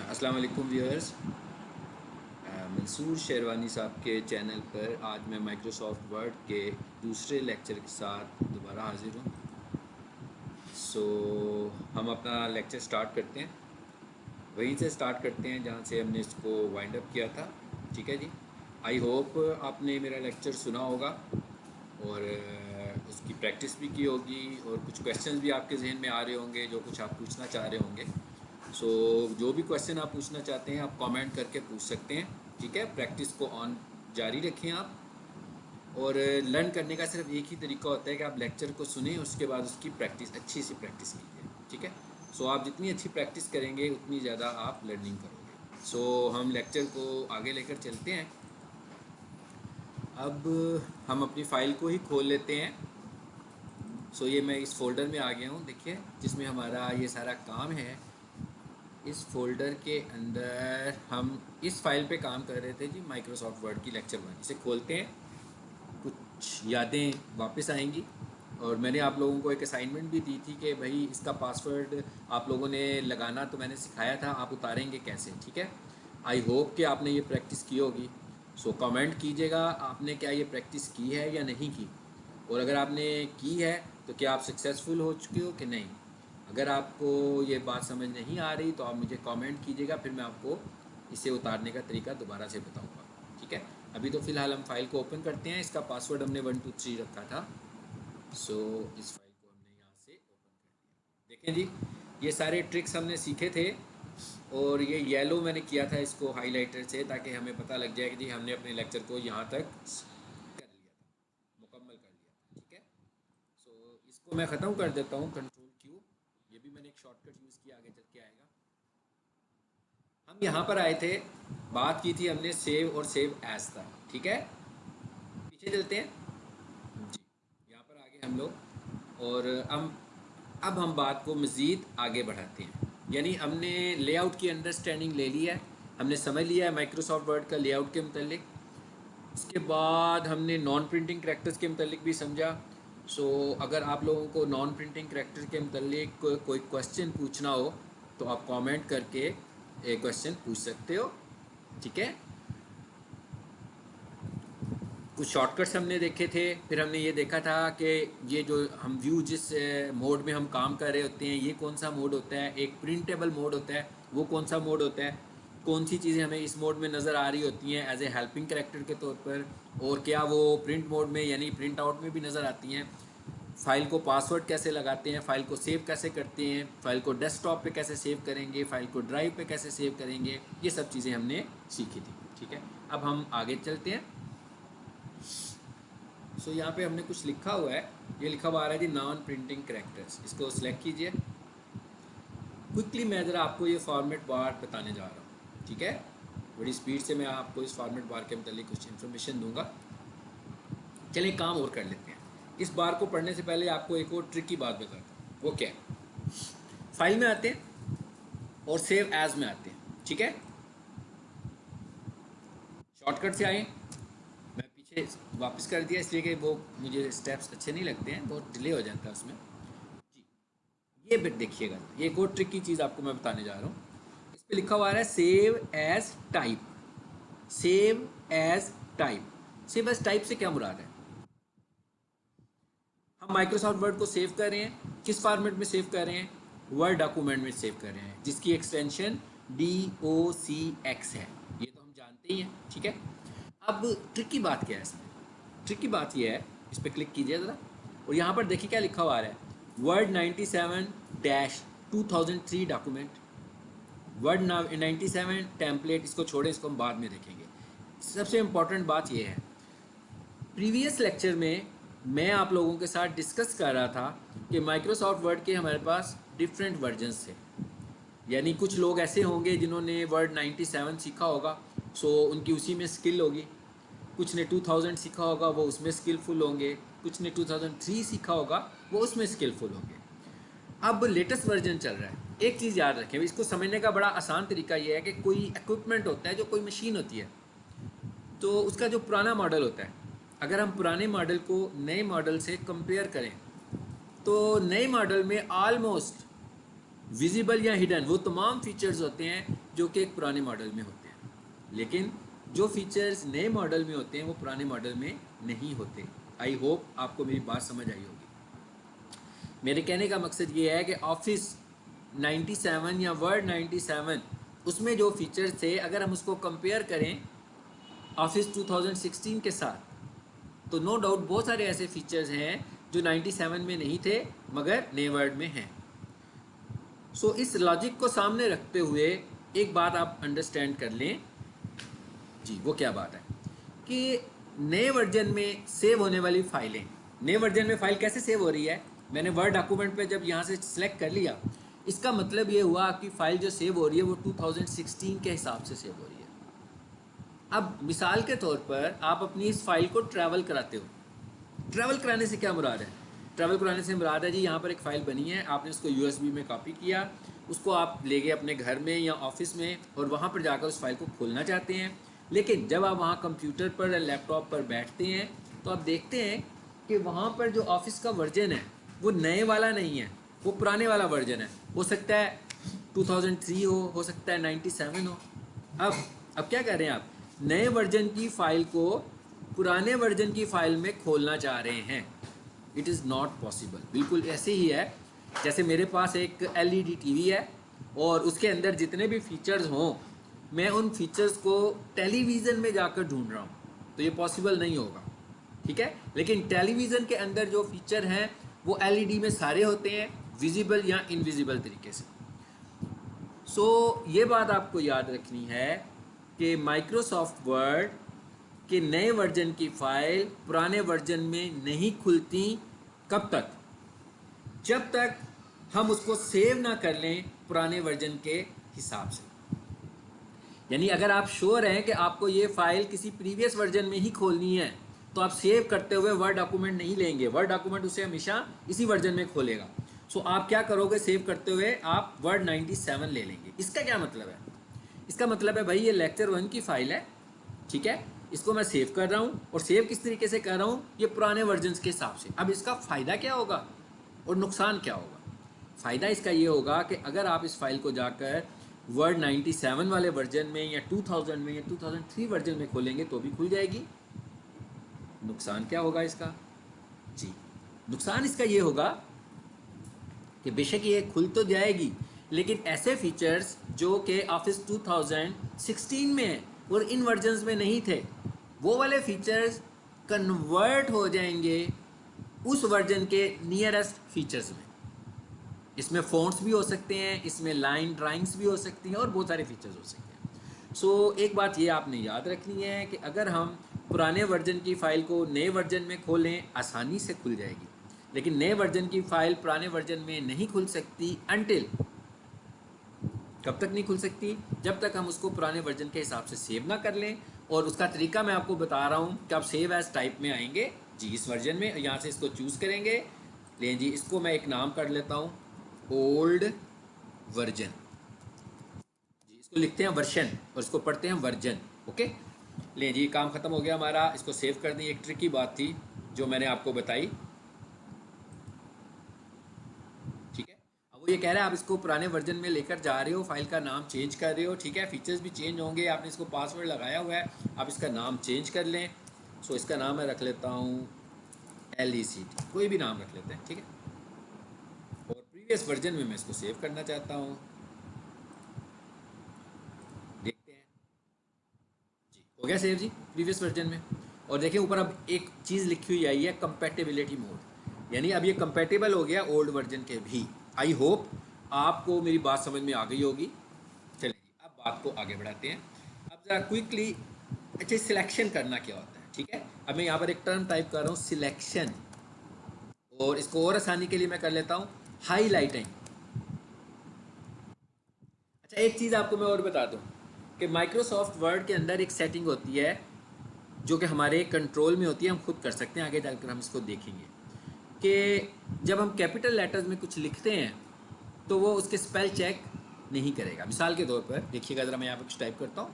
अस्सलाम वालेकुम व्यूअर्स। मंसूर शेरवानी साहब के चैनल पर आज मैं माइक्रोसॉफ्ट वर्ड के दूसरे लेक्चर के साथ दोबारा हाज़िर हूँ। हम अपना लेक्चर स्टार्ट करते हैं, वहीं से स्टार्ट करते हैं जहाँ से हमने इसको वाइंड अप किया था। ठीक है जी। आई होप आपने मेरा लेक्चर सुना होगा और उसकी प्रैक्टिस भी की होगी और कुछ क्वेश्चंस भी आपके जहन में आ रहे होंगे जो कुछ आप पूछना चाह रहे होंगे। जो भी क्वेश्चन आप पूछना चाहते हैं आप कमेंट करके पूछ सकते हैं। ठीक है, प्रैक्टिस को ऑन जारी रखें आप। और लर्न करने का सिर्फ एक ही तरीका होता है कि आप लेक्चर को सुनें, उसके बाद उसकी प्रैक्टिस अच्छी सी प्रैक्टिस कीजिए। ठीक है, आप जितनी अच्छी प्रैक्टिस करेंगे उतनी ज़्यादा आप लर्निंग करोगे। हम लेक्चर को आगे लेकर चलते हैं। अब हम अपनी फ़ाइल को ही खोल लेते हैं। ये मैं इस फोल्डर में आ गया हूँ, देखिए, जिसमें हमारा ये सारा काम है। इस फोल्डर के अंदर हम इस फाइल पे काम कर रहे थे जी, माइक्रोसॉफ्ट वर्ड की लेक्चर 1। इसे खोलते हैं, कुछ यादें वापस आएंगी। और मैंने आप लोगों को एक असाइनमेंट भी दी थी कि भाई इसका पासवर्ड आप लोगों ने लगाना, तो मैंने सिखाया था, आप उतारेंगे कैसे। ठीक है, आई होप कि आपने ये प्रैक्टिस की होगी। कमेंट कीजिएगा आपने क्या ये प्रैक्टिस की है या नहीं की, और अगर आपने की है तो क्या आप सक्सेसफुल हो चुके हो कि नहीं। अगर आपको ये बात समझ नहीं आ रही तो आप मुझे कमेंट कीजिएगा, फिर मैं आपको इसे उतारने का तरीका दोबारा से बताऊंगा। ठीक है, अभी तो फ़िलहाल हम फाइल को ओपन करते हैं। इसका पासवर्ड हमने 123 रखा था। इस फाइल को हमने यहाँ से ओपन कर दिया। देखें जी, ये सारे ट्रिक्स हमने सीखे थे और ये येलो मैंने किया था इसको हाईलाइटर से, ताकि हमें पता लग जाए कि जी हमने अपने लेक्चर को यहाँ तक कर लिया था, मुकम्मल कर लिया था। ठीक है, इसको मैं ख़त्म कर देता हूँ, कंट्रोल क्यू। ये भी मैंने एक शॉर्टकट यूज़ किया, आगे चल के आएगा। हम यहाँ पर आए थे, बात की थी हमने सेव और सेव एज था। ठीक है, पीछे चलते हैं जी, यहाँ पर आगे हम लोग। और अब हम बात को मज़ीद आगे बढ़ाते हैं। यानी हमने लेआउट की अंडरस्टैंडिंग ले ली है, हमने समझ लिया है माइक्रोसॉफ्ट वर्ड का लेआउट के मतलब। इसके बाद हमने नॉन प्रिंटिंग करैक्टर्स के मतलब भी समझा। अगर आप लोगों को नॉन प्रिंटिंग करैक्टर के मतलब कोई क्वेश्चन पूछना हो तो आप कमेंट करके एक क्वेश्चन पूछ सकते हो। ठीक है, कुछ शॉर्टकट्स हमने देखे थे, फिर हमने ये देखा था कि ये जो हम व्यू जिस मोड में हम काम कर रहे होते हैं, ये कौन सा मोड होता है। एक प्रिंटेबल मोड होता है, वो कौन सा मोड होता है। कौन सी चीज़ें हमें इस मोड में नज़र आ रही होती हैं एज ए हेल्पिंग कैरेक्टर के तौर पर, और क्या वो प्रिंट मोड में यानी प्रिंट आउट में भी नज़र आती हैं। फ़ाइल को पासवर्ड कैसे लगाते हैं, फ़ाइल को सेव कैसे करते हैं, फ़ाइल को डेस्कटॉप पे कैसे सेव करेंगे, फ़ाइल को ड्राइव पे कैसे सेव करेंगे, ये सब चीज़ें हमने सीखी थी। ठीक है, अब हम आगे चलते हैं। यहाँ पे हमने कुछ लिखा हुआ है, ये लिखा हुआ आ रहा है जी नॉन प्रिंटिंग कैरेक्टर्स। इसको सिलेक्ट कीजिए। क्विकली मैं ज़रा आपको ये फॉर्मेट बार बताने जा रहा हूँ। ठीक है, बड़ी स्पीड से मैं आपको इस फॉर्मेट बार के मतलब कुछ इन्फॉर्मेशन दूंगा। चलिए काम और कर लेते हैं। इस बार को पढ़ने से पहले आपको एक और ट्रिक की बात बताता हूँ। वो क्या है, फाइल में आते हैं और सेव एज में आते हैं। ठीक है, शॉर्टकट से आए, मैं पीछे वापस कर दिया इसलिए कि वो मुझे स्टेप्स अच्छे नहीं लगते हैं, बहुत डिले हो जाता है उसमें जी। ये बिट देखिएगा, ये एक और ट्रिक की चीज़ आपको मैं बताने जा रहा हूँ। इस पे लिखा हुआ है save as type. Save as type, save as type से क्या मुराद है। हम माइक्रोसॉफ्ट वर्ड को सेव कर रहे हैं, किस फॉर्मेट में सेव कर रहे हैं, वर्ड डॉक्यूमेंट में सेव कर रहे हैं, जिसकी एक्सटेंशन DOCX है, ये तो हम जानते ही हैं। ठीक है, अब ट्रिक की बात क्या है इसमें। ट्रिक की बात ये है, इस पर क्लिक कीजिए ज़रा, और यहाँ पर देखिए क्या लिखा हुआ है, वर्ड 97-2003 डॉक्यूमेंट, वर्ड 97 टेम्पलेट। इसको छोड़े, इसको हम बाद में देखेंगे। सबसे इम्पॉर्टेंट बात यह है, प्रीवियस लेक्चर में मैं आप लोगों के साथ डिस्कस कर रहा था कि माइक्रोसॉफ्ट वर्ड के हमारे पास डिफरेंट वर्जन्स थे। यानी कुछ लोग ऐसे होंगे जिन्होंने वर्ड 97 सीखा होगा, उनकी उसी में स्किल होगी। कुछ ने 2000 सीखा होगा, वो उसमें स्किलफुल होंगे। कुछ ने 2003 सीखा होगा, वो उसमें स्किलफुल होंगे। अब लेटेस्ट वर्जन चल रहा है। एक चीज़ याद रखें, इसको समझने का बड़ा आसान तरीका ये है कि कोई इक्विपमेंट होता है, जो कोई मशीन होती है, तो उसका जो पुराना मॉडल होता है, अगर हम पुराने मॉडल को नए मॉडल से कंपेयर करें तो नए मॉडल में ऑलमोस्ट विजिबल या हिडन वो तमाम फीचर्स होते हैं जो कि एक पुराने मॉडल में होते हैं, लेकिन जो फीचर्स नए मॉडल में होते हैं वो पुराने मॉडल में नहीं होते। आई होप आपको मेरी बात समझ आई होगी। मेरे कहने का मकसद ये है कि ऑफिस 97 या वर्ड 97 उसमें जो फीचर्स थे, अगर हम उसको कंपेयर करें ऑफिस 2016 के साथ, तो नो डाउट बहुत सारे ऐसे फीचर्स हैं जो 97 में नहीं थे मगर नए वर्ड में हैं। सो इस लॉजिक को सामने रखते हुए एक बात आप अंडरस्टैंड कर लें जी। वो क्या बात है कि नए वर्जन में सेव होने वाली फाइलें, नए वर्जन में फाइल कैसे सेव हो रही है, मैंने वर्ड डॉक्यूमेंट पे जब यहाँ से सिलेक्ट कर लिया, इसका मतलब ये हुआ कि फाइल जो सेव हो रही है वो 2016 के हिसाब से सेव हो रही है। अब मिसाल के तौर पर आप अपनी इस फाइल को ट्रैवल कराते हो। ट्रैवल कराने से क्या मुराद है? ट्रैवल कराने से मुराद है जी, यहाँ पर एक फ़ाइल बनी है, आपने उसको यूएसबी में कॉपी किया, उसको आप ले गए अपने घर में या ऑफिस में और वहाँ पर जाकर उस फाइल को खोलना चाहते हैं। लेकिन जब आप वहाँ कंप्यूटर पर या लैपटॉप पर बैठते हैं तो आप देखते हैं कि वहाँ पर जो ऑफिस का वर्जन है वो नए वाला नहीं है, वो पुराने वाला वर्जन है। हो सकता है 2003 हो सकता है 97 हो। अब क्या कर रहे हैं आप? नए वर्जन की फ़ाइल को पुराने वर्जन की फ़ाइल में खोलना चाह रहे हैं। It is not possible. बिल्कुल ऐसे ही है जैसे मेरे पास एक एलईडी टीवी है और उसके अंदर जितने भी फीचर्स हों, मैं उन फीचर्स को टेलीविज़न में जाकर ढूंढ रहा हूँ, तो ये पॉसिबल नहीं होगा, ठीक है। लेकिन टेलीविज़न के अंदर जो फीचर हैं वो एलईडी में सारे होते हैं, विजिबल या इनविजिबल तरीके से। सो ये बात आपको याद रखनी है कि माइक्रोसॉफ्ट वर्ड के नए वर्जन की फ़ाइल पुराने वर्जन में नहीं खुलती। कब तक? जब तक हम उसको सेव ना कर लें पुराने वर्जन के हिसाब से। यानी अगर आप श्योर हैं कि आपको ये फ़ाइल किसी प्रीवियस वर्जन में ही खोलनी है तो आप सेव करते हुए वर्ड डॉक्यूमेंट नहीं लेंगे, वर्ड डॉक्यूमेंट उसे हमेशा इसी वर्जन में खोलेगा। सो आप क्या करोगे? सेव करते हुए आप वर्ड 97 ले लेंगे। इसका क्या मतलब है? इसका मतलब है भाई ये लेक्चर 1 की फ़ाइल है, ठीक है, इसको मैं सेव कर रहा हूँ और सेव किस तरीके से कर रहा हूँ? ये पुराने वर्जन के हिसाब से। अब इसका फ़ायदा क्या होगा और नुकसान क्या होगा? फ़ायदा इसका ये होगा कि अगर आप इस फाइल को जाकर वर्ड 97 वाले वर्जन में या 2000 में या 2003 वर्जन में खोलेंगे तो भी खुल जाएगी। नुकसान क्या होगा इसका? जी, नुकसान इसका ये होगा कि बेशक ये खुल तो जाएगी लेकिन ऐसे फीचर्स जो कि ऑफिस 2016 में हैं और इन वर्जन्स में नहीं थे, वो वाले फीचर्स कन्वर्ट हो जाएंगे उस वर्जन के नियरेस्ट फीचर्स में। इसमें फ़ॉन्ट्स भी हो सकते हैं, इसमें लाइन ड्राइंग्स भी हो सकती हैं और बहुत सारे फीचर्स हो सकते हैं। सो एक बात ये आपने याद रखनी है कि अगर हम पुराने वर्जन की फ़ाइल को नए वर्जन में खोलें आसानी से खुल जाएगी, लेकिन नए वर्जन की फ़ाइल पुराने वर्जन में नहीं खुल सकती अनटिल, कब तक नहीं खुल सकती? जब तक हम उसको पुराने वर्जन के हिसाब से सेव ना कर लें। और उसका तरीका मैं आपको बता रहा हूँ कि आप सेव एज टाइप में आएंगे जी, इस वर्जन में यहाँ से इसको चूज़ करेंगे। लें जी, इसको मैं एक नाम कर लेता हूँ, ओल्ड वर्जन जी, इसको लिखते हैं वर्शन और इसको पढ़ते हैं वर्जन। ओके, लें जी, काम ख़त्म हो गया हमारा, इसको सेव कर दें। एक ट्रिकी बात थी जो मैंने आपको बताई, ठीक है। अब वो ये कह रहा है आप इसको पुराने वर्जन में लेकर जा रहे हो, फाइल का नाम चेंज कर रहे हो, ठीक है, फीचर्स भी चेंज होंगे, आपने इसको पासवर्ड लगाया हुआ है, आप इसका नाम चेंज कर लें। सो इसका नाम मैं रख लेता हूँ LECT, कोई भी नाम रख लेते हैं, ठीक है। और प्रीवियस वर्जन में मैं इसको सेव करना चाहता हूँ, देखते हैं जी, हो गया सेव जी प्रीवियस वर्जन में। और देखिए ऊपर अब एक चीज़ लिखी हुई आई है, कंपैटिबिलिटी मोड, यानी अब ये कंपैटिबल हो गया ओल्ड वर्जन के भी। आई होप आपको मेरी बात समझ में आ गई होगी। चलिए जी, अब बात को आगे बढ़ाते हैं। अब ज़रा क्विकली, अच्छा सिलेक्शन करना क्या होता है, ठीक है। अब मैं यहाँ पर एक टर्म टाइप कर रहा हूँ सिलेक्शन, और इसको और आसानी के लिए मैं कर लेता हूँ हाईलाइटिंग। अच्छा एक चीज़ आपको मैं और बता दूँ कि माइक्रोसॉफ्ट वर्ड के अंदर एक सेटिंग होती है जो कि हमारे कंट्रोल में होती है, हम खुद कर सकते हैं, आगे जाकर हम इसको देखेंगे कि जब हम कैपिटल लेटर्स में कुछ लिखते हैं तो वो उसके स्पेल चेक नहीं करेगा। मिसाल के तौर पर देखिएगा ज़रा, मैं यहाँ पर कुछ टाइप करता हूँ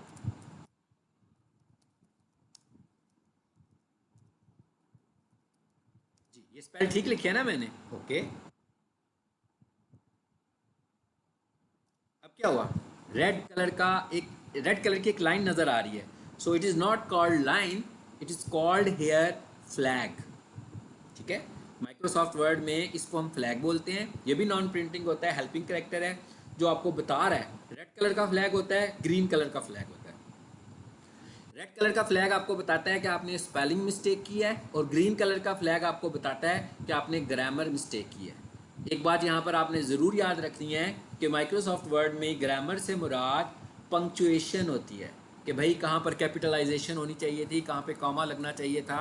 जी, ये स्पेल ठीक लिखे है ना मैंने? ओके, क्या हुआ, रेड कलर की एक लाइन नज़र आ रही है। So it is not called line, it is called hair flag. ठीक है, माइक्रोसॉफ्ट वर्ड में इसको हम फ्लैग बोलते हैं। ये भी नॉन प्रिंटिंग होता है, हेल्पिंग करेक्टर है जो आपको बता रहा है। रेड कलर का फ्लैग होता है, ग्रीन कलर का फ्लैग होता है। रेड कलर का फ्लैग आपको बताता है कि आपने स्पेलिंग मिस्टेक की है, और ग्रीन कलर का फ्लैग आपको बताता है कि आपने ग्रामर मिस्टेक की है। एक बात यहाँ पर आपने ज़रूर याद रखनी है कि माइक्रोसॉफ्ट वर्ड में ग्रामर से मुराद पंक्चुएशन होती है, कि भाई कहाँ पर कैपिटलाइजेशन होनी चाहिए थी, कहाँ पे कॉमा लगना चाहिए था,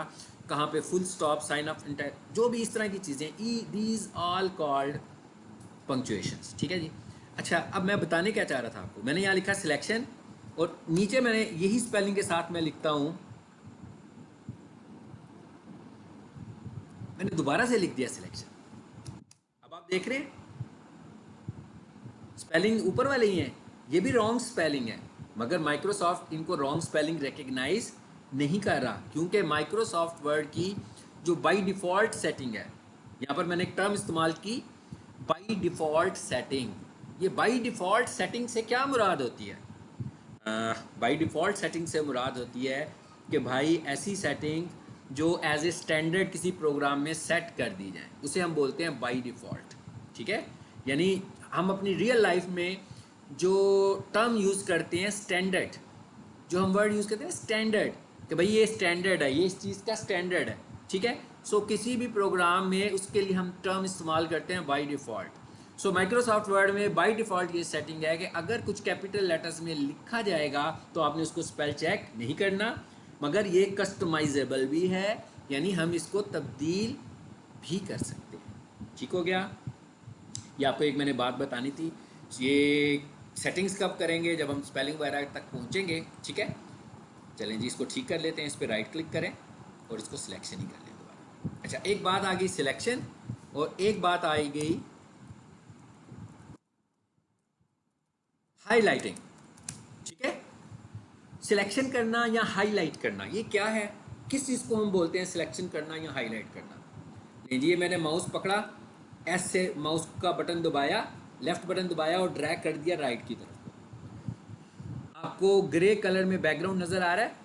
कहाँ पे full stop, sign of enter, जो भी इस तरह की चीज़ें, दीज ऑल कॉल्ड पंक्चुएशंस। ठीक है जी। अच्छा, अब मैं बताने क्या चाह रहा था आपको, मैंने यहाँ लिखा सिलेक्शन, और नीचे मैंने यही स्पेलिंग के साथ मैं लिखता हूँ, मैंने दोबारा से लिख दिया सिलेक्शन। अब आप देख रहे हैं स्पेलिंग ऊपर वाले ही हैं, ये भी रॉन्ग स्पेलिंग है, मगर माइक्रोसॉफ्ट इनको रॉन्ग स्पेलिंग रिकग्नाइज नहीं कर रहा, क्योंकि माइक्रोसॉफ्ट वर्ड की जो बाय डिफ़ॉल्ट सेटिंग है, यहाँ पर मैंने एक टर्म इस्तेमाल की, बाय डिफ़ॉल्ट सेटिंग। ये बाय डिफ़ॉल्ट सेटिंग से क्या मुराद होती है? बाय डिफ़ॉल्ट सेटिंग से मुराद होती है कि भाई ऐसी सेटिंग जो एज ए स्टैंडर्ड किसी प्रोग्राम में सेट कर दी जाए, उसे हम बोलते हैं बाय डिफ़ॉल्ट। ठीक है, यानी हम अपनी रियल लाइफ में जो टर्म यूज़ करते हैं स्टैंडर्ड, जो हम वर्ड यूज़ करते हैं स्टैंडर्ड, कि भाई ये स्टैंडर्ड है, ये इस चीज़ का स्टैंडर्ड है। ठीक है, सो किसी भी प्रोग्राम में उसके लिए हम टर्म इस्तेमाल करते हैं by default. So Microsoft word में बाय डिफ़ॉल्ट ये सेटिंग है कि अगर कुछ कैपिटल लेटर्स में लिखा जाएगा तो आपने उसको स्पेल चेक नहीं करना, मगर ये कस्टमाइजेबल भी है, यानी हम इसको तब्दील भी कर सकते हैं। ठीक हो गया, ये आपको एक मैंने बात बतानी थी। ये सेटिंग्स कब करेंगे, जब हम स्पेलिंग वगैरह तक पहुँचेंगे। ठीक है, चलें जी, इसको ठीक कर लेते हैं, इस पर राइट क्लिक करें और इसको सिलेक्शन ही कर लें दोबारा। अच्छा, एक बात आ गई सिलेक्शन, और एक बात आई गई हाईलाइटिंग। ठीक है, सिलेक्शन करना या हाईलाइट करना, ये क्या है, किस चीज़ को हम बोलते हैं सिलेक्शन करना या हाईलाइट करना? लीजिए, मैंने माउस पकड़ा, एस से माउस का बटन दबाया, लेफ्ट बटन दबाया और ड्रैग कर दिया राइट की तरफ। आपको ग्रे कलर में बैकग्राउंड नज़र आ रहा है,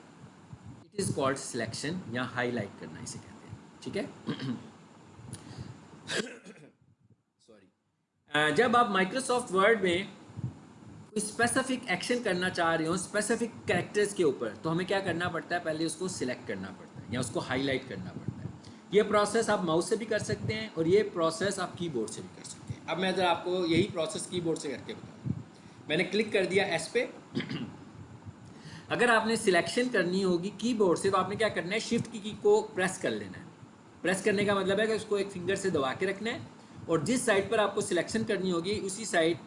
इट इज़ कॉल्ड सिलेक्शन या हाईलाइट करना इसे कहते हैं। ठीक है सॉरी। जब आप माइक्रोसॉफ्ट वर्ड में कोई स्पेसिफिक एक्शन करना चाह रहे हो स्पेसिफिक कैरेक्टर्स के ऊपर, तो हमें क्या करना पड़ता है, पहले उसको सिलेक्ट करना पड़ता है या उसको हाईलाइट करना पड़ता है। ये प्रोसेस आप माउस से भी कर सकते हैं और ये प्रोसेस आप कीबोर्ड से भी कर सकते हैं। अब मैं ज़रा आपको यही प्रोसेस कीबोर्ड से करके बताऊँ। मैंने क्लिक कर दिया एस पे। अगर आपने सिलेक्शन करनी होगी कीबोर्ड से, तो आपने क्या करना है, शिफ्ट की को प्रेस कर लेना है। प्रेस करने का मतलब है कि उसको एक फिंगर से दबा के रखना है, और जिस साइड पर आपको सिलेक्शन करनी होगी उसी साइड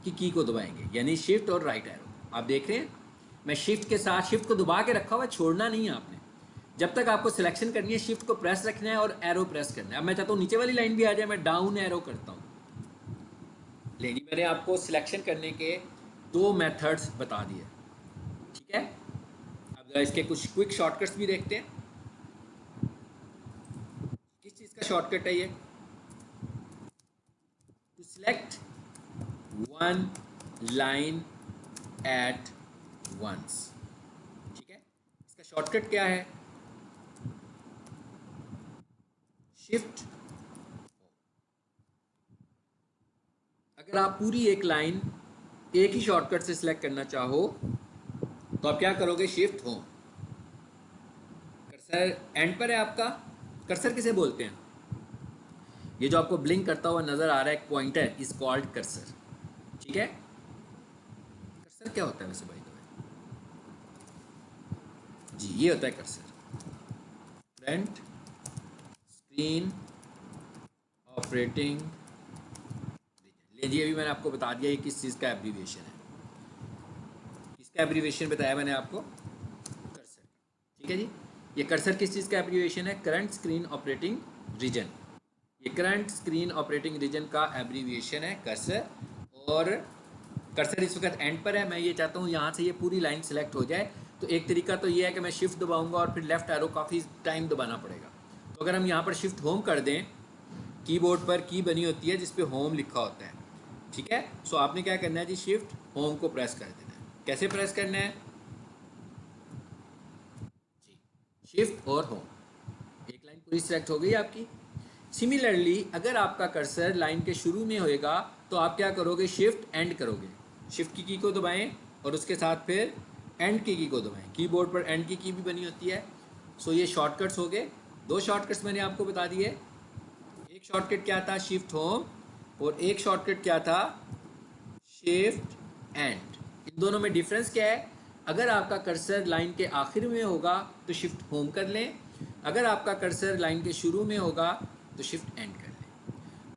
की को दबाएंगे, यानी शिफ्ट और राइट एरो। आप देख रहे हैं मैं शिफ्ट के साथ शिफ्ट को दबा के रखा हुआ, छोड़ना नहीं है आपने। जब तक आपको सिलेक्शन करनी है शिफ्ट को प्रेस रखना है और एरो प्रेस करना है। अब मैं चाहता हूँ नीचे वाली लाइन भी आ जाए, मैं डाउन एरो करता हूँ। लेकिन मैंने आपको सिलेक्शन करने के दो मेथड्स बता दिए। ठीक है, अब इसके कुछ क्विक शॉर्टकट्स भी देखते हैं। किस चीज़ का शॉर्टकट है ये? To select one line at once. ठीक है, इसका शॉर्टकट क्या है? शिफ्ट। अगर आप पूरी एक लाइन एक ही शॉर्टकट से सिलेक्ट करना चाहो तो आप क्या करोगे, शिफ्ट होम। कर्सर एंड पर है आपका। कर्सर किसे बोलते हैं? ये जो आपको ब्लिंक करता हुआ नजर आ रहा है, एक पॉइंटर, इज कॉल्ड कर्सर। ठीक है, कर्सर क्या होता है वैसे भाई? जी, ये होता है कर्सर, फ्रंट स्क्रीन ऑपरेटिंग। लीजिए, अभी मैंने आपको बता दिया ये किस चीज़ का एब्रीविएशन है। किसका एब्रीविएशन बताया मैंने आपको? कर्सर। ठीक है जी, ये कर्सर किस चीज़ का एब्रीविएशन है? Current screen operating region. ये करंट स्क्रीन ऑपरेटिंग रीजन का एब्रीविएशन है कर्सर। और कर्सर इस वक्त एंड पर है। मैं ये चाहता हूँ यहाँ से ये पूरी लाइन सेलेक्ट हो जाए, तो एक तरीका तो ये है कि मैं शिफ्ट दबाऊंगा और फिर लेफ्ट एरो काफ़ी टाइम दबाना पड़ेगा। तो अगर हम यहाँ पर शिफ्ट होम कर दें, कीबोर्ड पर की बनी होती है जिस पे होम लिखा होता है, ठीक है। सो आपने क्या करना है जी, शिफ्ट होम को प्रेस कर देना है। कैसे प्रेस करना है जी, शिफ्ट और होम। एक लाइन पूरी सिलेक्ट हो गई आपकी। सिमिलरली अगर आपका कर्सर लाइन के शुरू में होएगा तो आप क्या करोगे, शिफ्ट एंड करोगे। शिफ्ट की को दबाएं और उसके साथ फिर एंड की को दबाएं। कीबोर्ड पर एंड की भी बनी होती है। सो ये शॉर्टकट्स हो गए। दो शॉर्टकट्स मैंने आपको बता दिए। एक शॉर्टकट क्या था, शिफ्ट होम, और एक शॉर्टकट क्या था, शिफ्ट एंड। इन दोनों में डिफरेंस क्या है, अगर आपका कर्सर लाइन के आखिर में होगा तो शिफ्ट होम कर लें, अगर आपका कर्सर लाइन के शुरू में होगा तो शिफ्ट एंड कर लें।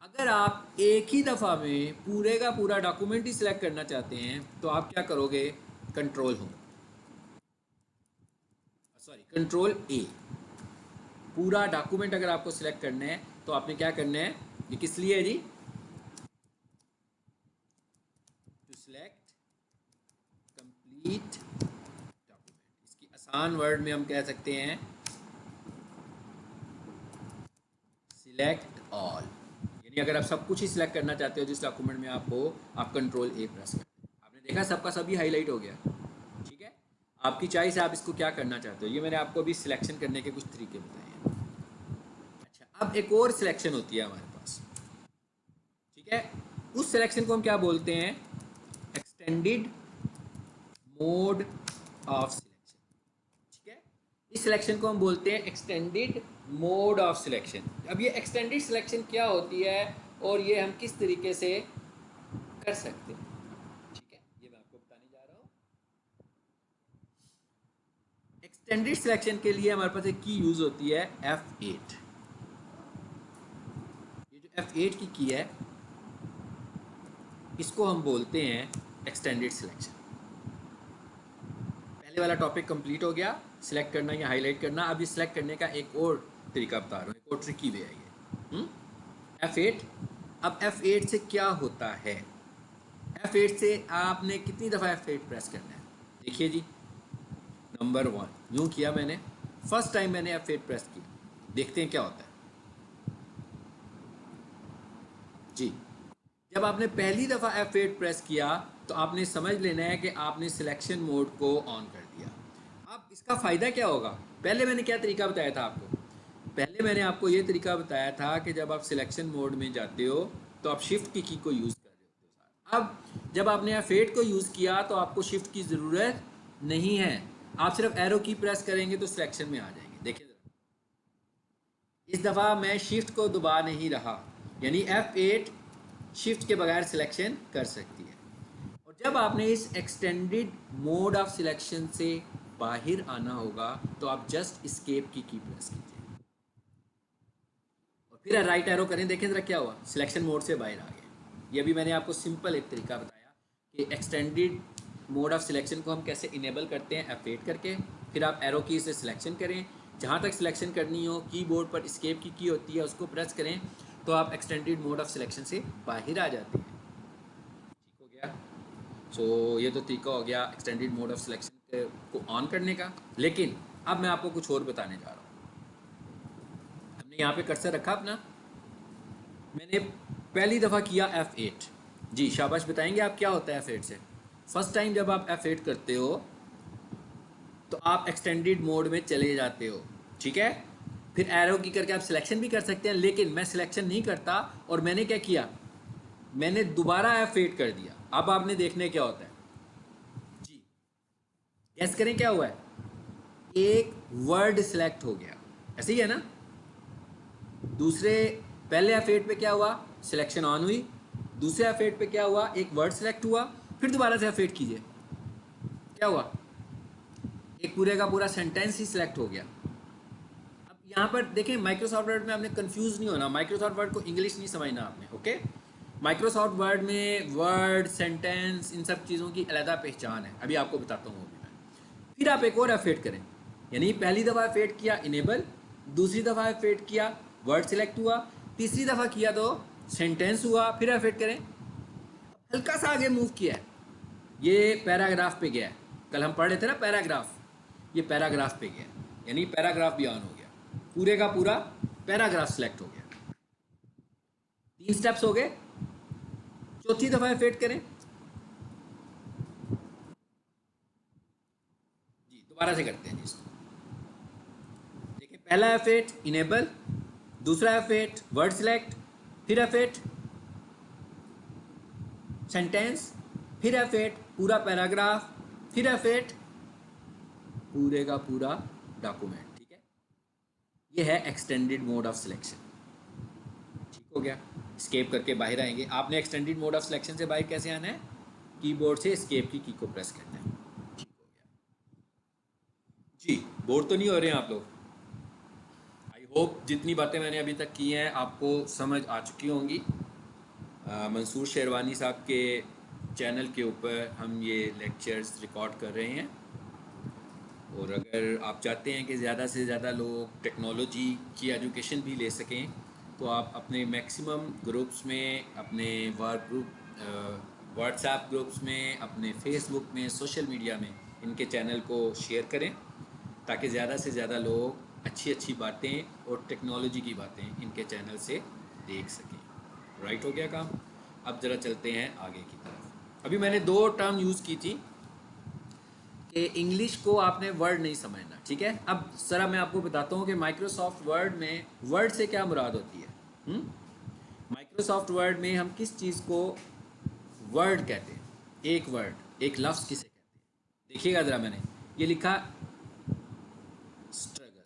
अगर आप एक ही दफ़ा में पूरे का पूरा डॉक्यूमेंट ही सिलेक्ट करना चाहते हैं तो आप क्या करोगे, कंट्रोल होम, सॉरी कंट्रोल ए। पूरा डॉक्यूमेंट अगर आपको सिलेक्ट करना है तो आपने क्या करना है, ये किस लिए है जी, टू सिलेक्ट कंप्लीट डॉक्यूमेंट। इसकी आसान वर्ड में हम कह सकते हैं सिलेक्ट ऑल। यानी अगर आप सब कुछ ही सिलेक्ट करना चाहते हो जिस डॉक्यूमेंट में आप हो, आप कंट्रोल ए प्रेस करते हैं। आपने देखा सबका सभी हाईलाइट हो गया। ठीक है, आपकी चॉइस है आप इसको क्या करना चाहते हो। ये मैंने आपको अभी सिलेक्शन करने के कुछ तरीके बताए हैं। अच्छा, अब एक और सिलेक्शन होती है हमारे पास। ठीक है, उस सिलेक्शन को हम क्या बोलते हैं, एक्सटेंडेड मोड ऑफ सिलेक्शन। ठीक है, इस सिलेक्शन को हम बोलते हैं एक्सटेंडेड मोड ऑफ सिलेक्शन। अब ये एक्सटेंडेड सिलेक्शन क्या होती है और ये हम किस तरीके से कर सकते हैं, ठीक है, ये मैं आपको बताने जा रहा हूँ। एक्सटेंडेड सिलेक्शन के लिए हमारे पास एक की यूज होती है F8। ये जो F8 की है इसको हम बोलते हैं एक्सटेंडेड सिलेक्शन। पहले वाला टॉपिक कंप्लीट हो गया, सिलेक्ट करना या हाईलाइट करना। अब ये सिलेक्ट करने का एक और तरीका बता रहा हूँ, एक और ट्रिकी वे है ये। F8। अब F8 से क्या होता है, F8 से आपने कितनी दफ़ा F8 प्रेस करना है, देखिए जी। नंबर 1 यूँ किया मैंने, फर्स्ट टाइम मैंने F8 प्रेस किया, देखते हैं क्या होता है जी। जब आपने पहली दफ़ा F8 प्रेस किया तो आपने समझ लेना है कि आपने सिलेक्शन मोड को ऑन कर दिया। अब इसका फ़ायदा क्या होगा, पहले मैंने क्या तरीका बताया था आपको, पहले मैंने आपको ये तरीका बताया था कि जब आप सिलेक्शन मोड में जाते हो तो आप शिफ्ट की को यूज़ कर रहे होते हो। अब जब आपने F8 को यूज़ किया तो आपको शिफ्ट की ज़रूरत नहीं है, आप सिर्फ एरो की प्रेस करेंगे तो सिलेक्शन में आ जाएंगे। देखिए ज़रा, इस दफ़ा मैं शिफ्ट को दबा नहीं रहा, यानी F8 शिफ्ट के बगैर सिलेक्शन कर सकती है। और जब आपने इस एक्सटेंडेड मोड ऑफ सिलेक्शन से बाहर आना होगा तो आप जस्ट एस्केप की प्रेस कीजिए और फिर राइट एरो करें। देखें ज़रा क्या हुआ, सिलेक्शन मोड से बाहर आ गए। ये भी मैंने आपको सिंपल एक तरीका बताया कि एक्सटेंडेड मोड ऑफ सिलेक्शन को हम कैसे इनेबल करते हैं, F8 करके। फिर आप एरो की से सिलेक्शन करें, जहाँ तक सिलेक्शन करनी हो कीबोर्ड पर एस्केप की होती है उसको प्रेस करें तो आप एक्सटेंडेड मोड ऑफ सिलेक्शन से बाहर आ जाते हैं। ठीक हो गया। सो ये तो तरीका हो गया एक्सटेंडेड मोड ऑफ सिलेक्शन को ऑन करने का। लेकिन अब मैं आपको कुछ और बताने जा रहा हूँ। हमने यहाँ पे कर्सर रखा अपना, मैंने पहली दफ़ा किया F8 जी, शाबाश, बताएंगे आप क्या होता है F8 से। फर्स्ट टाइम जब आप F8 करते हो तो आप एक्सटेंडेड मोड में चले जाते हो, ठीक है। फिर एरो की करके आप सिलेक्शन भी कर सकते हैं, लेकिन मैं सिलेक्शन नहीं करता और मैंने क्या किया, मैंने दोबारा F8 कर दिया। अब आपने देखने क्या होता है जी, गैस करें क्या हुआ है, एक वर्ड सिलेक्ट हो गया, ऐसे ही है ना। दूसरे, पहले F8 पे क्या हुआ, सिलेक्शन ऑन हुई, दूसरे F8 पे क्या हुआ, एक वर्ड सिलेक्ट हुआ, फिर दोबारा से F8 कीजिए, क्या हुआ, एक पूरे का पूरा सेंटेंस ही सिलेक्ट हो गया। अब यहाँ पर देखें, माइक्रोसॉफ्ट वर्ड में आपने कंफ्यूज नहीं होना, माइक्रोसॉफ्ट वर्ड को इंग्लिश नहीं समझना आपने, ओके। माइक्रोसॉफ्ट वर्ड में वर्ड, सेंटेंस, इन सब चीज़ों की अलग पहचान है, अभी आपको बताता हूँ वो भी मैं। फिर आप एक और F8 करें, यानी पहली दफ़ा F8 किया इनेबल, दूसरी दफ़ा F8 किया वर्ड सिलेक्ट हुआ, तीसरी दफ़ा किया तो सेंटेंस हुआ, फिर F8 करें। हल्का सा आगे मूव किया है, ये पैराग्राफ पे गया है, कल हम पढ़ रहे थे ना पैराग्राफ, ये पैराग्राफ पे गया, यानी पैराग्राफ भी ऑन हो गया, पूरे का पूरा पैराग्राफ सिलेक्ट हो गया। 3 स्टेप्स हो गए। चौथी दफ़ा F8 करें जी, दोबारा से करते हैं जी इसको। देखिए पहला F8 इनेबल, दूसरा F8 वर्ड सेलेक्ट, फिर F8 सेंटेंस, फिर F8 पूरा पैराग्राफ, फिर F8 पूरे का पूरा डॉक्यूमेंट। ठीक है, ये है एक्सटेंडेड मोड ऑफ सिलेक्शन। ठीक हो गया, स्केप करके बाहर आएंगे। आपने एक्सटेंडेड मोड ऑफ सिलेक्शन से बाहर कैसे आना है? कीबोर्ड से स्केप की को प्रेस करना है। ठीक हो गया जी। बोर तो नहीं हो रहे हैं आप लोग? आई होप जितनी बातें मैंने अभी तक की हैं आपको समझ आ चुकी होंगी। मंसूर शेरवानी साहब के चैनल के ऊपर हम ये लेक्चर्स रिकॉर्ड कर रहे हैं, और अगर आप चाहते हैं कि ज़्यादा से ज़्यादा लोग टेक्नोलॉजी की एजुकेशन भी ले सकें तो आप अपने मैक्सिमम ग्रुप्स में, अपने वर्क ग्रुप व्हाट्सएप ग्रुप्स में, अपने फेसबुक में, सोशल मीडिया में इनके चैनल को शेयर करें ताकि ज़्यादा से ज़्यादा लोग अच्छी अच्छी बातें और टेक्नोलॉजी की बातें इनके चैनल से देख सकें। राइट हो गया काम। अब ज़रा चलते हैं आगे की तरफ। अभी मैंने दो टर्म यूज़ की थी कि इंग्लिश को आपने वर्ड नहीं समझना। ठीक है, अब ज़रा मैं आपको बताता हूँ कि माइक्रोसॉफ्ट वर्ड में वर्ड से क्या मुराद होती है। माइक्रोसॉफ्ट वर्ड में हम किस चीज़ को वर्ड कहते हैं? एक वर्ड, एक लफ्ज़ किसे कहते हैं? देखिएगा ज़रा, मैंने ये लिखा स्ट्रगल।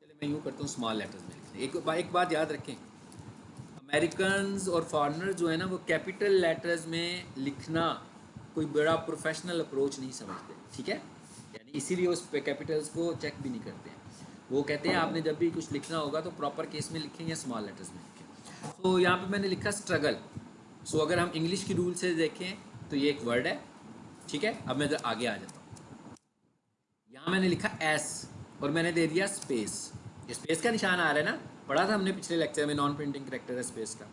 चलिए मैं यूँ करता हूँ, स्मॉल लेटर्स में लिख लें। एक बात याद रखें, अमेरिकन्स और फॉरेनर जो है ना, वो कैपिटल लेटर्स में लिखना कोई बड़ा प्रोफेशनल अप्रोच नहीं समझते। ठीक है, यानी इसीलिए उस पे कैपिटल्स को चेक भी नहीं करते हैं। वो कहते हैं आपने जब भी कुछ लिखना होगा तो प्रॉपर केस में लिखें या स्मॉल लेटर्स में लिखें। तो यहाँ पे मैंने लिखा स्ट्रगल। सो अगर हम इंग्लिश की रूल से देखें तो ये एक वर्ड है। ठीक है, अब मैं जरा आगे आ जाता हूँ। यहाँ मैंने लिखा एस और मैंने दे दिया स्पेस। ये स्पेस का निशान आ रहा है ना, पढ़ा था हमने पिछले लेक्चर में, नॉन प्रिंटिंग करेक्टर है स्पेस का।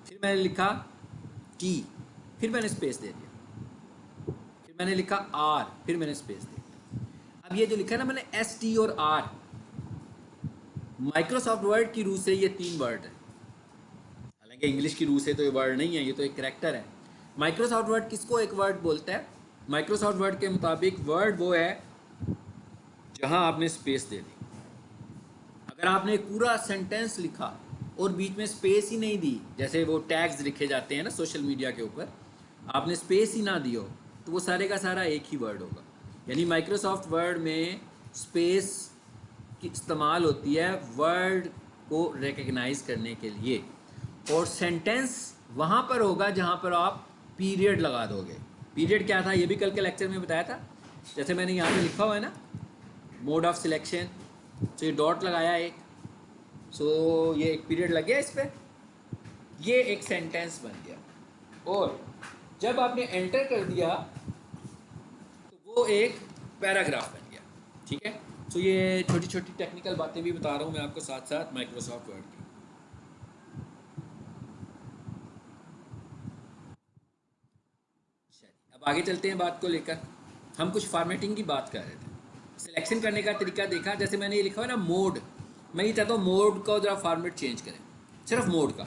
फिर मैंने लिखा टी, फिर मैंने स्पेस दे दिया, फिर मैंने लिखा आर, फिर मैंने स्पेस दे दिया। अब ये जो लिखा है ना मैंने एस टी और आर, माइक्रोसॉफ्ट वर्ड की रूह से ये तीन वर्ड है। हालांकि इंग्लिश की रूह से तो ये वर्ड नहीं है, ये तो एक करैक्टर है। माइक्रोसॉफ्ट वर्ड किसको एक वर्ड बोलता है? माइक्रोसॉफ्ट वर्ड के मुताबिक वर्ड वो है जहां आपने स्पेस दे दी। अगर आपने एक पूरा सेंटेंस लिखा और बीच में स्पेस ही नहीं दी, जैसे वो टैग्स लिखे जाते हैं ना सोशल मीडिया के ऊपर, आपने स्पेस ही ना दी हो, तो वो सारे का सारा एक ही वर्ड होगा। यानी माइक्रोसॉफ्ट वर्ड में स्पेस की इस्तेमाल होती है वर्ड को रिकग्नाइज करने के लिए, और सेंटेंस वहाँ पर होगा जहाँ पर आप पीरियड लगा दोगे। पीरियड क्या था ये भी कल के लेक्चर में बताया था। जैसे मैंने यहाँ पे लिखा हुआ है ना मोड ऑफ सिलेक्शन, तो ये डॉट लगाया एक, सो ये एक पीरियड लग गया इस पर, ये एक सेंटेंस बन गया। और जब आपने एंटर कर दिया तो वो एक पैराग्राफ बन गया। ठीक है, तो ये छोटी छोटी टेक्निकल बातें भी बता रहा हूँ मैं आपको साथ साथ माइक्रोसॉफ्ट वर्ड की। अब आगे चलते हैं बात को लेकर। हम कुछ फॉर्मेटिंग की बात कर रहे थे, सिलेक्शन करने का तरीका देखा। जैसे मैंने ये लिखा हुआ ना मोड, मैं ये चाहता हूँ मोड का जरा फॉर्मेट चेंज करें, सिर्फ मोड का।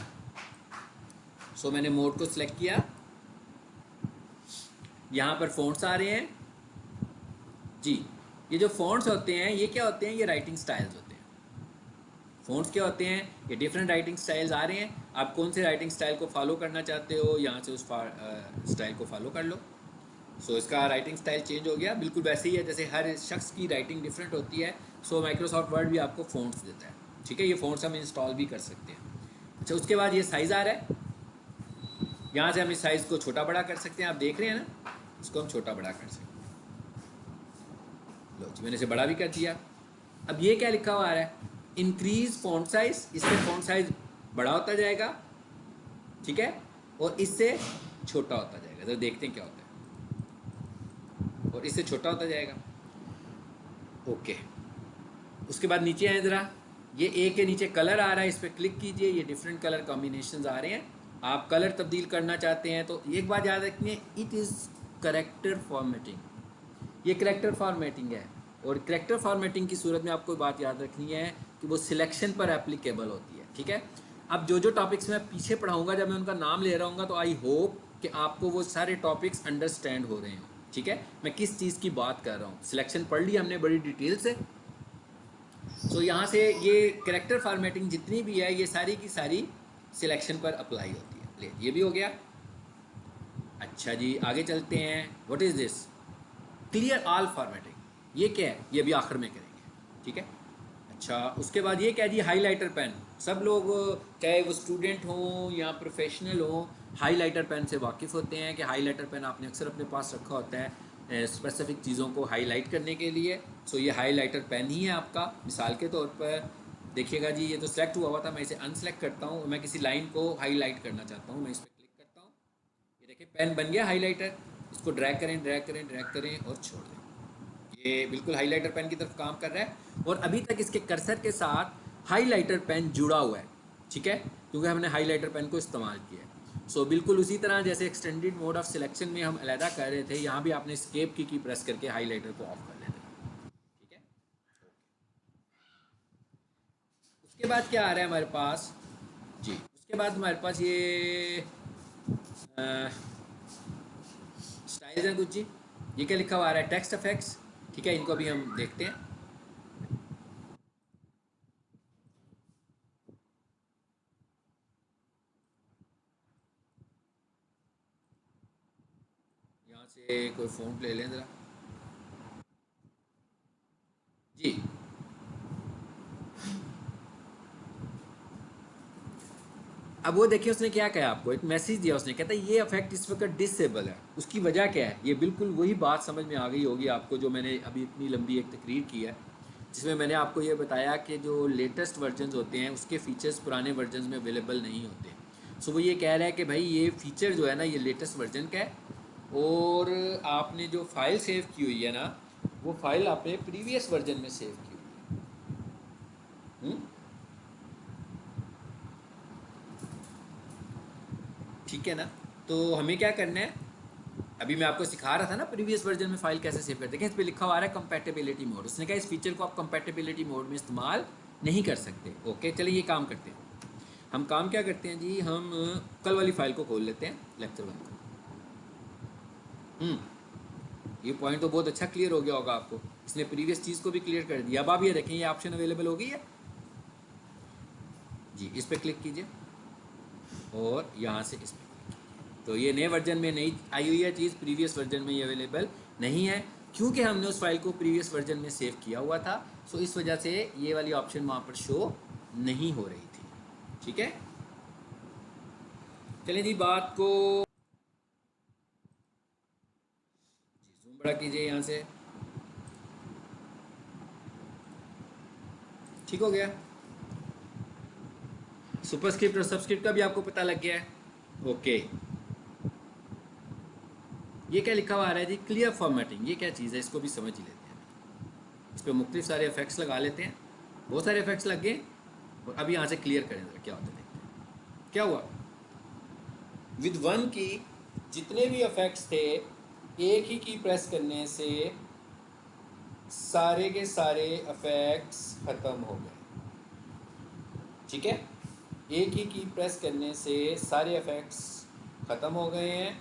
सो मैंने मोड को सिलेक्ट किया, यहाँ पर फ़ॉन्ट्स आ रहे हैं जी। ये जो फ़ॉन्ट्स होते हैं ये क्या होते हैं? ये राइटिंग स्टाइल्स होते हैं। फ़ॉन्ट्स क्या होते हैं? ये डिफरेंट राइटिंग स्टाइल्स आ रहे हैं। आप कौन से राइटिंग स्टाइल को फॉलो करना चाहते हो, यहाँ से उस स्टाइल को फॉलो कर लो। सो इसका राइटिंग स्टाइल चेंज हो गया, बिल्कुल वैसे ही है जैसे हर शख्स की राइटिंग डिफरेंट होती है। सो माइक्रोसॉफ्ट वर्ड भी आपको फ़ॉन्ट्स देता है। ठीक है, ये फ़ॉन्ट्स हम इंस्टॉल भी कर सकते हैं। अच्छा, उसके बाद ये साइज़ आ रहा है, यहाँ से हम इस साइज़ को छोटा बड़ा कर सकते हैं। आप देख रहे हैं ना, इसको हम छोटा बड़ा कर सकते हैं। लो जी, मैंने इसे बड़ा भी कर दिया। अब ये क्या लिखा हुआ आ रहा है? Increase font size. इससे फॉन्ट साइज बड़ा होता जाएगा, ठीक है, और इससे छोटा होता जाएगा। तो देखते हैं क्या होता है, और इससे छोटा होता जाएगा। ओके, उसके बाद नीचे आए ज़रा, ये ए के नीचे कलर आ रहा है, इस पर क्लिक कीजिए। ये डिफरेंट कलर कॉम्बिनेशन आ रहे हैं। आप कलर तब्दील करना चाहते हैं तो एक बात याद रखिए, इट इज़ करेक्टर फॉर्मेटिंग। ये करेक्टर फॉर्मेटिंग है, और करेक्टर फॉर्मेटिंग की सूरत में आपको बात याद रखनी है कि कि वो सिलेक्शन पर एप्लीकेबल होती है। ठीक है, अब जो जो टॉपिक्स मैं पीछे पढ़ाऊंगा, जब मैं उनका नाम ले रहा हूँ तो आई होप कि आपको वो सारे टॉपिक्स अंडरस्टैंड हो रहे हैं। ठीक है, मैं किस चीज़ की बात कर रहा हूँ। सिलेक्शन पढ़ लिया हमने बड़ी डिटेल से। सो यहाँ से ये कैरेक्टर फॉर्मेटिंग जितनी भी है ये सारी की सारी सिलेक्शन पर अप्लाई होती है। ले, ये भी हो गया। अच्छा जी, आगे चलते हैं। What is this? Clear all formatting. ये क्या है? ये भी आखिर में करेंगे। ठीक है, अच्छा उसके बाद ये क्या जी? Highlighter pen. सब लोग चाहे वो स्टूडेंट हों या प्रोफेशनल हों, हाईलाइटर पेन से वाकिफ़ होते हैं कि हाईलाइटर पेन आपने अक्सर अपने पास रखा होता है स्पेसिफिक चीज़ों को हाईलाइट करने के लिए। सो ये हाईलाइटर पेन ही है आपका। मिसाल के तौर पर देखिएगा जी, ये तो सेलेक्ट हुआ था, मैं इसे अनसेलेक्ट करता हूँ। मैं किसी लाइन को हाईलाइट करना चाहता हूँ, मैं इस पर क्लिक करता हूँ। ये देखिए पेन बन गया हाईलाइटर। इसको ड्रैग करें ड्रैग करें ड्रैग करें और छोड़ दें। ये बिल्कुल हाइलाइटर पेन की तरफ काम कर रहा है और अभी तक इसके कर्सर के साथ हाइलाइटर पेन जुड़ा हुआ है। ठीक है, क्योंकि हमने हाइलाइटर पेन को इस्तेमाल किया है। सो बिल्कुल उसी तरह जैसे एक्सटेंडेड मोड ऑफ सिलेक्शन में हम अलहदा कर रहे थे, यहाँ भी आपने एस्केप की प्रेस करके हाइलाइटर को ऑफ कर लेना है। ठीक है, उसके बाद क्या आ रहा है हमारे पास जी? उसके बाद हमारे पास ये स्टाइल्स हैं कुछ जी। ये क्या लिखा हुआ आ रहा है? Text effects. ठीक है, इनको अभी हम देखते हैं। यहाँ से कोई फ़ोन ले लें ज़रा जी। अब वो देखिए उसने क्या कहा, आपको एक मैसेज दिया उसने, कहता है ये इफेक्ट इस वक्त डिसेबल है। उसकी वजह क्या है? ये बिल्कुल वही बात समझ में आ गई होगी आपको जो मैंने अभी इतनी लंबी एक तकरीर की है, जिसमें मैंने आपको ये बताया कि जो लेटेस्ट वर्जन्स होते हैं उसके फ़ीचर्स पुराने वर्जन्स में अवेलेबल नहीं होते। सो वो ये कह रहा है कि भाई ये फ़ीचर जो है ना ये लेटेस्ट वर्जन का है, और आपने जो फ़ाइल सेव की हुई है ना, वो फ़ाइल आपने प्रीवियस वर्जन में सेव की हुई है। ठीक है ना? तो हमें क्या करना है, अभी मैं आपको सिखा रहा था ना प्रीवियस वर्जन में फ़ाइल कैसे सेव करते हैं। इस पे लिखा हुआ है कंपैटिबिलिटी मोड। उसने कहा इस फीचर को आप कंपैटिबिलिटी मोड में इस्तेमाल नहीं कर सकते। ओके, चलिए ये काम करते हैं। हम काम क्या करते हैं जी, हम कल वाली फ़ाइल को खोल लेते हैं, लेक्चर 1 को। ये पॉइंट तो बहुत अच्छा क्लियर हो गया होगा आपको। इसने प्रीवियस चीज़ को भी क्लियर कर दिया। अब आप ये देखें, ये ऑप्शन अवेलेबल हो गई है जी। इस पर क्लिक कीजिए और यहाँ से इस पर। तो ये नए वर्जन में नहीं आई हुई है चीज़, प्रीवियस वर्जन में ये अवेलेबल नहीं है, क्योंकि हमने उस फाइल को प्रीवियस वर्जन में सेव किया हुआ था। सो इस वजह से ये वाली ऑप्शन वहाँ पर शो नहीं हो रही थी। ठीक है, चलिए जी बात को जी जूम बड़ा कीजिए यहाँ से। ठीक हो गया। सुपरस्क्रिप्ट और सबस्क्रिप्ट का भी आपको पता लग गया है। ओके, ये क्या लिखा हुआ आ रहा है जी? Clear formatting. ये क्या चीज़ है, इसको भी समझ ही लेते हैं। इस पर मुख्तलिफ सारे इफेक्ट्स लगा लेते हैं। बहुत सारे इफेक्ट्स लग गए और अभी यहाँ से क्लियर करें जरा क्या होता है, देखते हैं क्या हुआ। विद वन की जितने भी इफेक्ट्स थे, एक ही की प्रेस करने से सारे के सारे इफेक्ट्स ख़त्म हो गए। ठीक है, एक ही की प्रेस करने से सारे इफेक्ट्स ख़त्म हो गए हैं।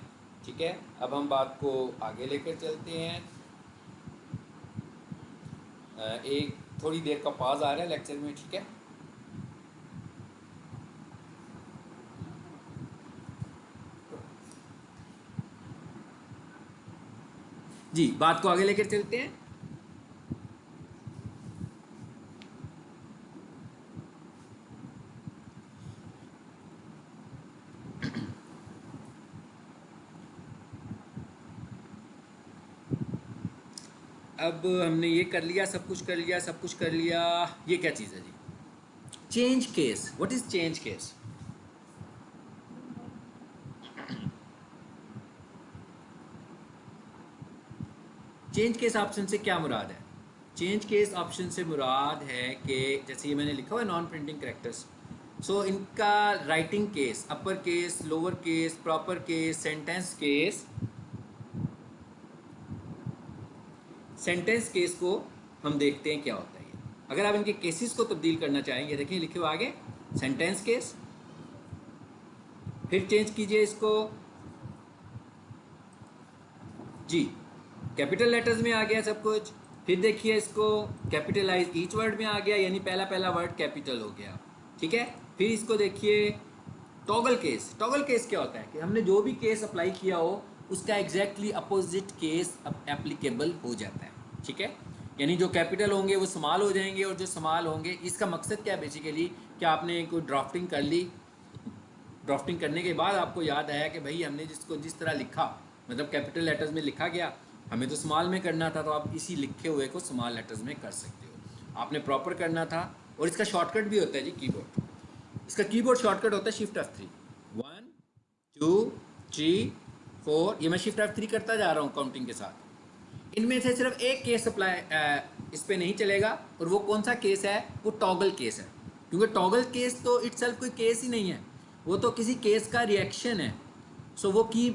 ठीक है, अब हम बात को आगे लेकर चलते हैं। एक थोड़ी देर का पॉज आ रहा है लेक्चर में। ठीक है, जी बात को आगे लेकर चलते हैं। अब हमने ये कर लिया, सब कुछ कर लिया, सब कुछ कर लिया। ये क्या चीज़ है जी? Change case. What is change case? Change case option से क्या मुराद है? चेंज केस ऑप्शन से मुराद है कि जैसे ये मैंने लिखा हुआ है नॉन प्रिंटिंग करेक्टर्स। सो इनका writing case, upper case, lower case, proper case, sentence case. Sentence case को हम देखते हैं क्या होता है ये। अगर आप इनके केसेस को तब्दील करना चाहेंगे, देखिए लिखे हुए आगे सेंटेंस केस, फिर चेंज कीजिए इसको जी, कैपिटल लेटर्स में आ गया सब कुछ। फिर देखिए इसको कैपिटलाइज ईच वर्ड में आ गया, यानी पहला पहला वर्ड कैपिटल हो गया, ठीक है। फिर इसको देखिए टॉगल केस। टॉगल केस क्या होता है कि हमने जो भी केस अप्लाई किया हो उसका एग्जैक्टली अपोजिट केस एप्लीकेबल हो जाता है, ठीक है। यानी जो कैपिटल होंगे वो स्मॉल हो जाएंगे और जो स्मॉल होंगे, इसका मकसद क्या है बेसिकली कि आपने कोई ड्राफ्टिंग कर ली, ड्राफ्टिंग करने के बाद आपको याद आया कि भाई हमने जिसको जिस तरह लिखा, मतलब कैपिटल लेटर्स में लिखा गया, हमें तो स्मॉल में करना था, तो आप इसी लिखे हुए को स्मॉल लेटर्स में कर सकते हो। आपने प्रॉपर करना था। और इसका शॉर्टकट भी होता है जी कीबोर्ड, इसका कीबोर्ड शॉर्टकट होता है शिफ्ट F3। 1 2 3 4, ये मैं शिफ्ट F3 करता जा रहा हूँ काउंटिंग के साथ। इनमें से सिर्फ एक केस अप्लाई इस पर नहीं चलेगा, और वो कौन सा केस है, वो टॉगल केस है। क्योंकि टॉगल केस तो इटसेल्फ कोई केस ही नहीं है, वो तो किसी केस का रिएक्शन है। सो वो की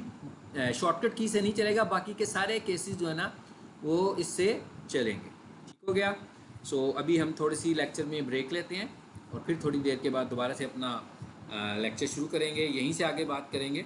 शॉर्टकट की से नहीं चलेगा, बाकी के सारे केसेस जो है ना वो इससे चलेंगे, ठीक हो गया। सो अभी हम थोड़ी सी लेक्चर में ब्रेक लेते हैं और फिर थोड़ी देर के बाद दोबारा से अपना लेक्चर शुरू करेंगे, यहीं से आगे बात करेंगे।